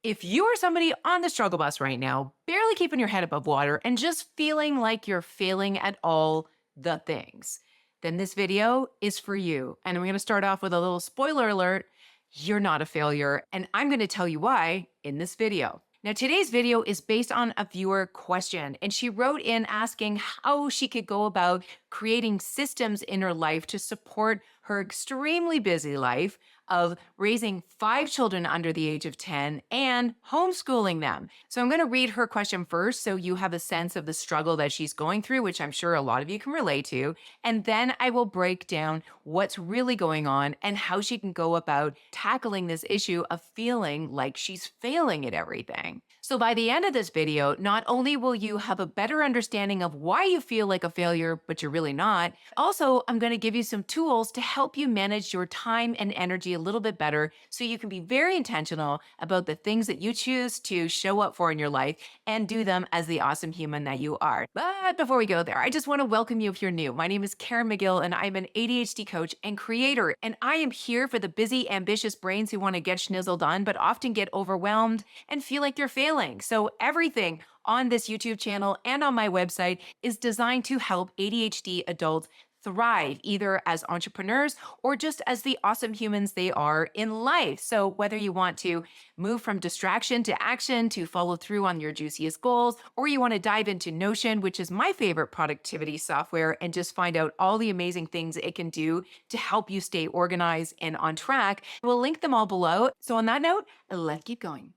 If you are somebody on the struggle bus right now, barely keeping your head above water and just feeling like you're failing at all the things, then this video is for you. And I'm going to start off with a little spoiler alert. You're not a failure. And I'm going to tell you why in this video. Now, today's video is based on a viewer question, and she wrote in asking how she could go about creating systems in her life to support her extremely busy life of raising 5 children under the age of 10 and homeschooling them. So I'm going to read her question first so you have a sense of the struggle that she's going through, which I'm sure a lot of you can relate to. And then I will break down what's really going on and how she can go about tackling this issue of feeling like she's failing at everything. So by the end of this video, not only will you have a better understanding of why you feel like a failure, but you're really not, also, I'm going to give you some tools to help you manage your time and energy a little bit better so you can be very intentional about the things that you choose to show up for in your life and do them as the awesome human that you are. But before we go there, I just want to welcome you if you're new. My name is Karen McGill, and I'm an ADHD coach and creator, and I am here for the busy, ambitious brains who want to get schnizzle done, but often get overwhelmed and feel like they're failing. So everything on this YouTube channel and on my website is designed to help ADHD adults thrive either as entrepreneurs or just as the awesome humans they are in life. So whether you want to move from distraction to action to follow through on your juiciest goals, or you want to dive into Notion, which is my favorite productivity software, and just find out all the amazing things it can do to help you stay organized and on track, we'll link them all below. So on that note, let's keep going.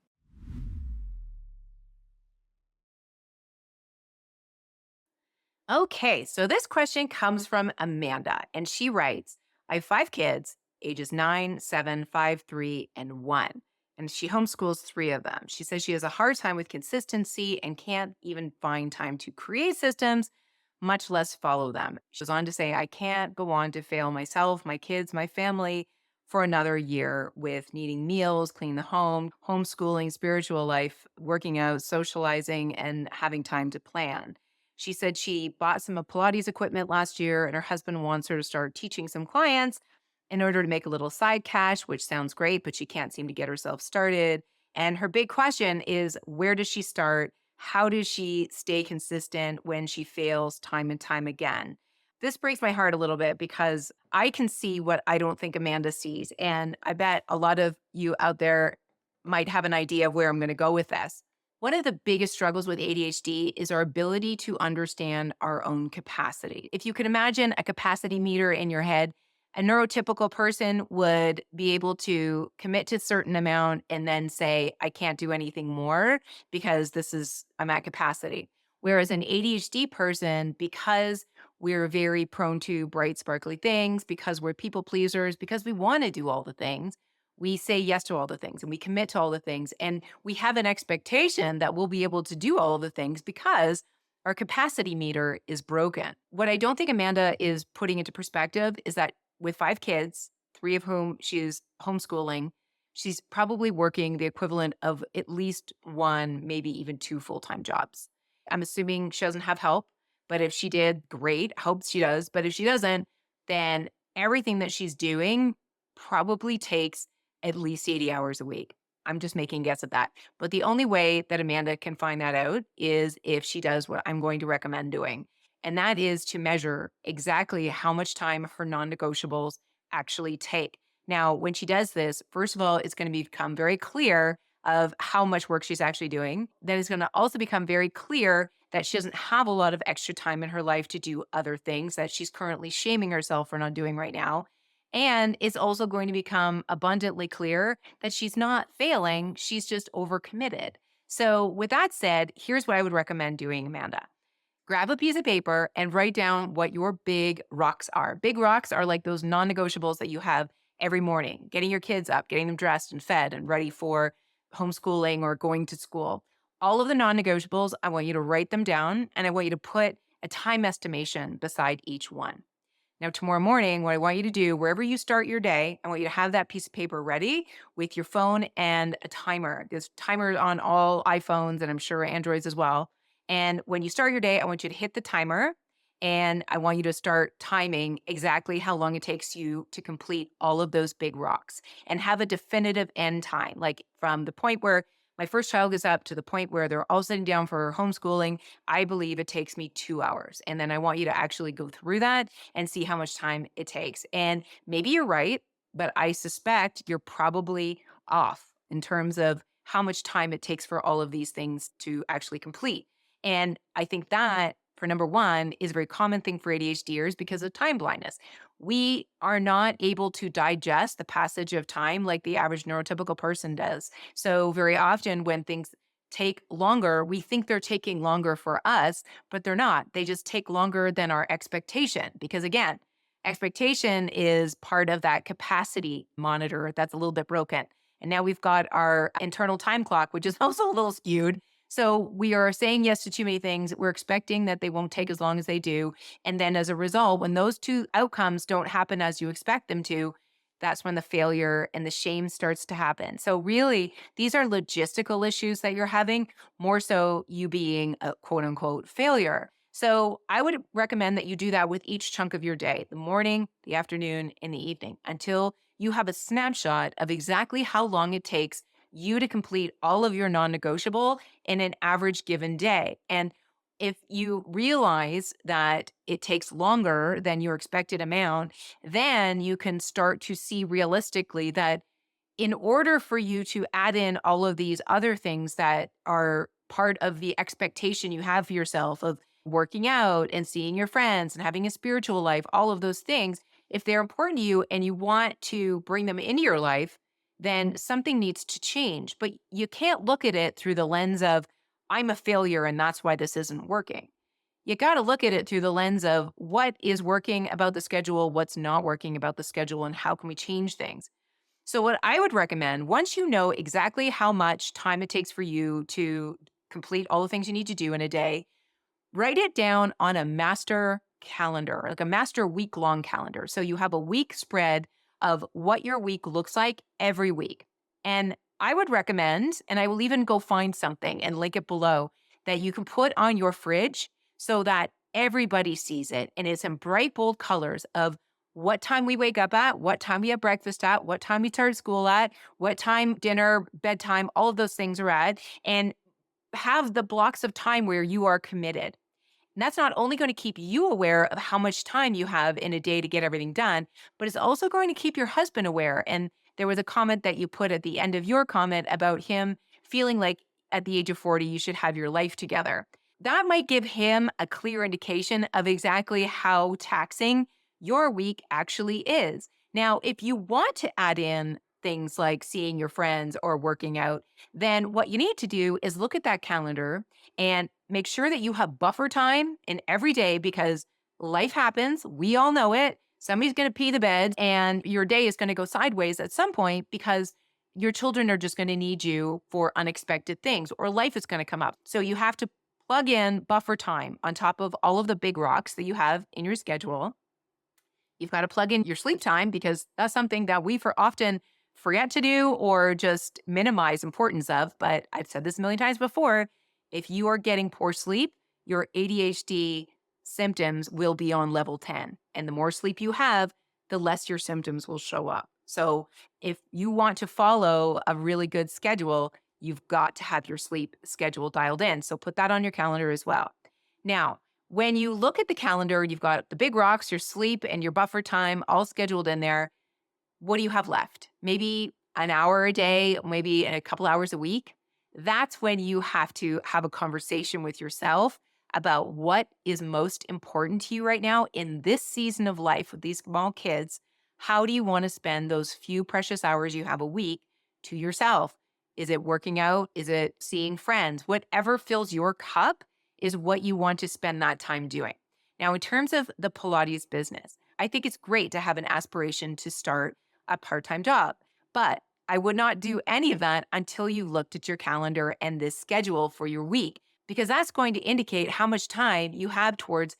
Okay, so this question comes from Amanda, and she writes, I have 5 kids, ages 9, 7, 5, 3, and 1. And she homeschools 3 of them. She says she has a hard time with consistency and can't even find time to create systems, much less follow them. She goes on to say, I can't go on to fail myself, my kids, my family for another year with needing meals, cleaning the home, homeschooling, spiritual life, working out, socializing, and having time to plan. She said she bought some Pilates equipment last year, and her husband wants her to start teaching some clients in order to make a little side cash, which sounds great, but she can't seem to get herself started. And her big question is, where does she start? How does she stay consistent when she fails time and time again? This breaks my heart a little bit because I can see what I don't think Amanda sees. And I bet a lot of you out there might have an idea of where I'm going to go with this. One of the biggest struggles with ADHD is our ability to understand our own capacity. If you can imagine a capacity meter in your head, a neurotypical person would be able to commit to a certain amount and then say, I can't do anything more because I'm at capacity. Whereas an ADHD person, because we're very prone to bright, sparkly things, because we're people pleasers, because we want to do all the things, we say yes to all the things and we commit to all the things. And we have an expectation that we'll be able to do all of the things because our capacity meter is broken. What I don't think Amanda is putting into perspective is that with 5 kids, 3 of whom she's homeschooling, she's probably working the equivalent of at least 1, maybe even 2 full-time jobs. I'm assuming she doesn't have help, but if she did, great. I hope she does. But if she doesn't, then everything that she's doing probably takes at least 80 hours a week. I'm just making a guess at that. But the only way that Amanda can find that out is if she does what I'm going to recommend doing. And that is to measure exactly how much time her non-negotiables actually take. Now, when she does this, first of all, it's going to become very clear of how much work she's actually doing. Then it's going to also become very clear that she doesn't have a lot of extra time in her life to do other things that she's currently shaming herself for not doing right now. And it's also going to become abundantly clear that she's not failing, she's just overcommitted. So, with that said, here's what I would recommend doing, Amanda. Grab a piece of paper and write down what your big rocks are. Big rocks are like those non negotiables that you have every morning, getting your kids up, getting them dressed and fed and ready for homeschooling or going to school. All of the non negotiables, I want you to write them down and I want you to put a time estimation beside each one. Now, tomorrow morning, what I want you to do, wherever you start your day, I want you to have that piece of paper ready with your phone and a timer. There's timers on all iPhones and I'm sure Androids as well. And when you start your day, I want you to hit the timer and I want you to start timing exactly how long it takes you to complete all of those big rocks and have a definitive end time, like from the point where My first child is up to the point where they're all sitting down for homeschooling. I believe it takes me 2 hours. And then I want you to actually go through that and see how much time it takes. And maybe you're right, but I suspect you're probably off in terms of how much time it takes for all of these things to actually complete. And I think that, for number one, is a very common thing for ADHDers because of time blindness. We are not able to digest the passage of time like the average neurotypical person does. So, very often when things take longer, we think they're taking longer for us, but they're not. They just take longer than our expectation. Because again, expectation is part of that capacity monitor that's a little bit broken. And now we've got our internal time clock, which is also a little skewed. So we are saying yes to too many things. We're expecting that they won't take as long as they do. And then as a result, when those two outcomes don't happen as you expect them to, that's when the failure and the shame starts to happen. So, really, these are logistical issues that you're having, more so you being a quote unquote failure. So, I would recommend that you do that with each chunk of your day, the morning, the afternoon, and the evening, until you have a snapshot of exactly how long it takes you to complete all of your non negotiable in an average given day. And if you realize that it takes longer than your expected amount, then you can start to see realistically that in order for you to add in all of these other things that are part of the expectation you have for yourself of working out and seeing your friends and having a spiritual life, all of those things, if they're important to you and you want to bring them into your life, then something needs to change. But you can't look at it through the lens of, I'm a failure and that's why this isn't working. You got to look at it through the lens of what is working about the schedule, what's not working about the schedule, and how can we change things. So, what I would recommend, once you know exactly how much time it takes for you to complete all the things you need to do in a day, write it down on a master calendar, like a master week long calendar. So, you have a week spread of what your week looks like every week. And I would recommend, and I will even go find something and link it below, that you can put on your fridge so that everybody sees it. And it's in bright, bold colors of what time we wake up at, what time we have breakfast at, what time we start school at, what time dinner, bedtime, all of those things are at, and have the blocks of time where you are committed. And that's not only going to keep you aware of how much time you have in a day to get everything done, but it's also going to keep your husband aware. And there was a comment that you put at the end of your comment about him feeling like at the age of 40, you should have your life together. That might give him a clear indication of exactly how taxing your week actually is. Now, if you want to add in things like seeing your friends or working out, then what you need to do is look at that calendar and make sure that you have buffer time in every day because life happens. We all know it. Somebody's going to pee the bed and your day is going to go sideways at some point because your children are just going to need you for unexpected things or life is going to come up. So you have to plug in buffer time on top of all of the big rocks that you have in your schedule. You've got to plug in your sleep time because that's something that we for often forget to do or just minimize importance of. But I've said this a million times before. If you are getting poor sleep, your ADHD symptoms will be on level 10. And the more sleep you have, the less your symptoms will show up. So if you want to follow a really good schedule, you've got to have your sleep schedule dialed in. So put that on your calendar as well. Now, when you look at the calendar, you've got the big rocks, your sleep, and your buffer time all scheduled in there. What do you have left? Maybe an hour a day, maybe a couple hours a week. That's when you have to have a conversation with yourself about what is most important to you right now in this season of life with these small kids. How do you want to spend those few precious hours you have a week to yourself? Is it working out? Is it seeing friends? Whatever fills your cup is what you want to spend that time doing. Now, in terms of the Pilates business, I think it's great to have an aspiration to start a part time job, but I would not do any of that until you looked at your calendar and this schedule for your week, because that's going to indicate how much time you have towards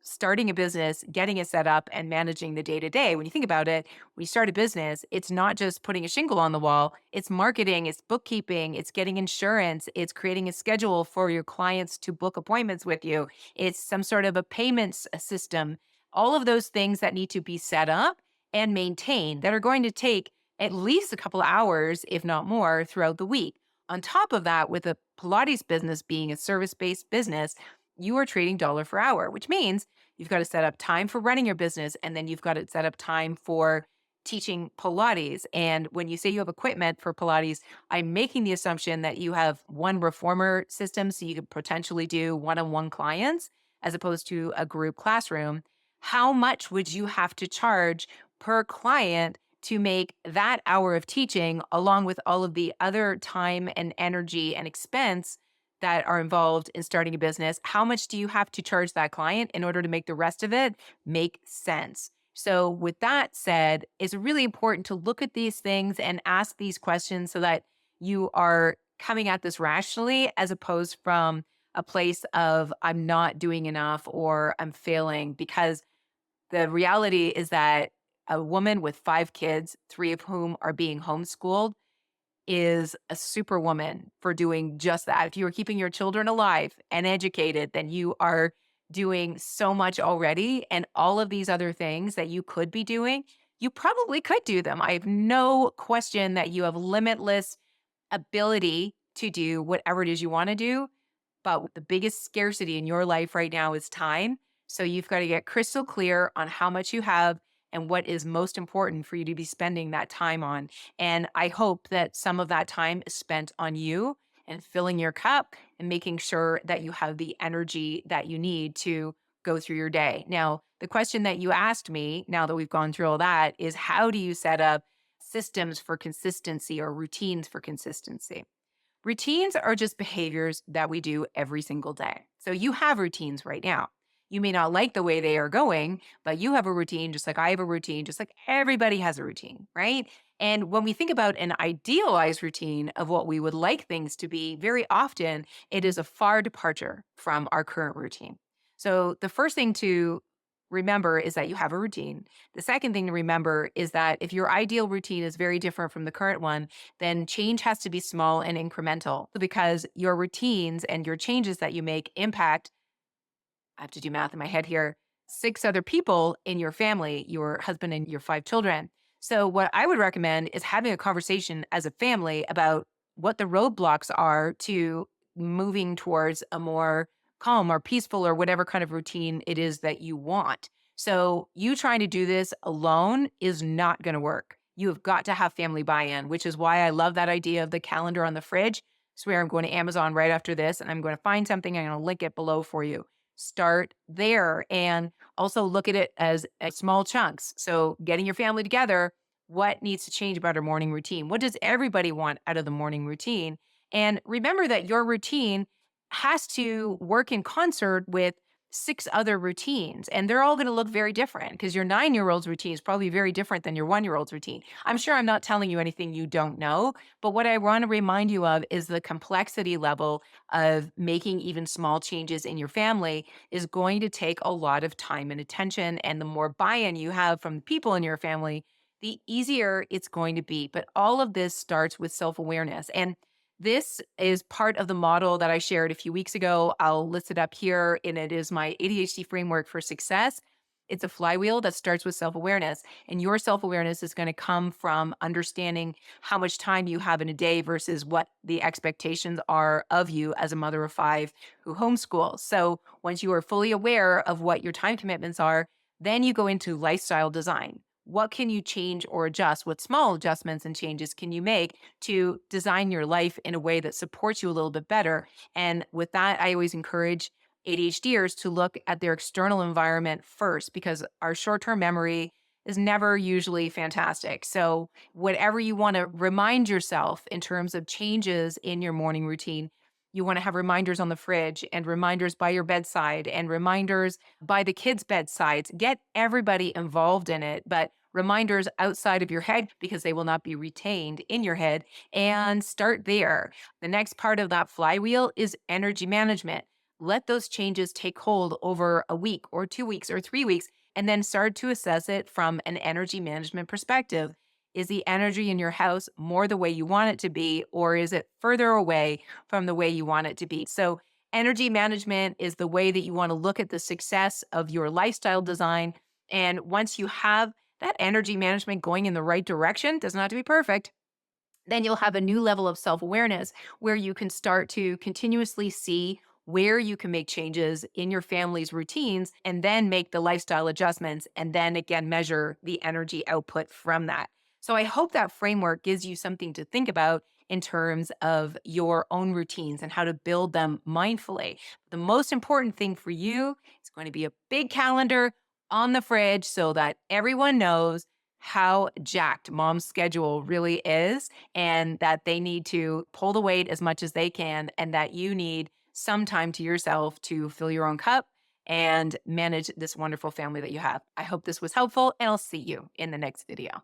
starting a business, getting it set up, and managing the day to day. When you think about it, when you start a business, it's not just putting a shingle on the wall, it's marketing, it's bookkeeping, it's getting insurance, it's creating a schedule for your clients to book appointments with you, it's some sort of a payments system, all of those things that need to be set up and maintained that are going to take at least a couple hours, if not more, throughout the week. On top of that, with a Pilates business being a service based business, you are trading dollar for hour, which means you've got to set up time for running your business and then you've got to set up time for teaching Pilates. And when you say you have equipment for Pilates, I'm making the assumption that you have one reformer system so you could potentially do one on one clients as opposed to a group classroom. How much would you have to charge per client to make that hour of teaching, along with all of the other time and energy and expense that are involved in starting a business? How much do you have to charge that client in order to make the rest of it make sense? So, with that said, it's really important to look at these things and ask these questions so that you are coming at this rationally as opposed from a place of I'm not doing enough or I'm failing. Because the reality is that a woman with 5 kids, 3 of whom are being homeschooled, is a superwoman for doing just that. If you are keeping your children alive and educated, then you are doing so much already. And all of these other things that you could be doing, you probably could do them. I have no question that you have limitless ability to do whatever it is you want to do. But the biggest scarcity in your life right now is time. So you've got to get crystal clear on how much you have and what is most important for you to be spending that time on. And I hope that some of that time is spent on you and filling your cup and making sure that you have the energy that you need to go through your day. Now, the question that you asked me, now that we've gone through all that, is how do you set up systems for consistency or routines for consistency? Routines are just behaviors that we do every single day. So you have routines right now. You may not like the way they are going, but you have a routine just like I have a routine, just like everybody has a routine, right? And when we think about an idealized routine of what we would like things to be, very often it is a far departure from our current routine. So the first thing to remember is that you have a routine. The second thing to remember is that if your ideal routine is very different from the current one, then change has to be small and incremental because your routines and your changes that you make impact, I have to do math in my head here, 6 other people in your family, your husband and your 5 children. So, what I would recommend is having a conversation as a family about what the roadblocks are to moving towards a more calm or peaceful or whatever kind of routine it is that you want. So, you trying to do this alone is not going to work. You have got to have family buy in, which is why I love that idea of the calendar on the fridge. Swear I'm going to Amazon right after this and I'm going to find something. I'm going to link it below for you. Start there and also look at it as small chunks. So, getting your family together, what needs to change about our morning routine? What does everybody want out of the morning routine? And remember that your routine has to work in concert with 6 other routines, and they're all going to look very different because your 9 year old's routine is probably very different than your 1 year old's routine. I'm sure I'm not telling you anything you don't know, but what I want to remind you of is the complexity level of making even small changes in your family is going to take a lot of time and attention. And the more buy in you have from the people in your family, the easier it's going to be. But all of this starts with self awareness. And this is part of the model that I shared a few weeks ago. I'll list it up here, and it is my ADHD framework for success. It's a flywheel that starts with self awareness, and your self awareness is going to come from understanding how much time you have in a day versus what the expectations are of you as a mother of 5 who homeschools. So, once you are fully aware of what your time commitments are, then you go into lifestyle design. What can you change or adjust? What small adjustments and changes can you make to design your life in a way that supports you a little bit better? And with that, I always encourage ADHDers to look at their external environment first because our short term memory is never usually fantastic. So, whatever you want to remind yourself in terms of changes in your morning routine, you want to have reminders on the fridge and reminders by your bedside and reminders by the kids' bedsides. Get everybody involved in it, but reminders outside of your head because they will not be retained in your head and start there. The next part of that flywheel is energy management. Let those changes take hold over a week or 2 weeks or 3 weeks and then start to assess it from an energy management perspective. Is the energy in your house more the way you want it to be, or is it further away from the way you want it to be? So, energy management is the way that you want to look at the success of your lifestyle design. And once you have that energy management going in the right direction, doesn't have to be perfect, then you'll have a new level of self awareness where you can start to continuously see where you can make changes in your family's routines and then make the lifestyle adjustments and then again measure the energy output from that. So I hope that framework gives you something to think about in terms of your own routines and how to build them mindfully. The most important thing for you is going to be a big calendar on the fridge so that everyone knows how jacked mom's schedule really is and that they need to pull the weight as much as they can and that you need some time to yourself to fill your own cup and manage this wonderful family that you have. I hope this was helpful and I'll see you in the next video.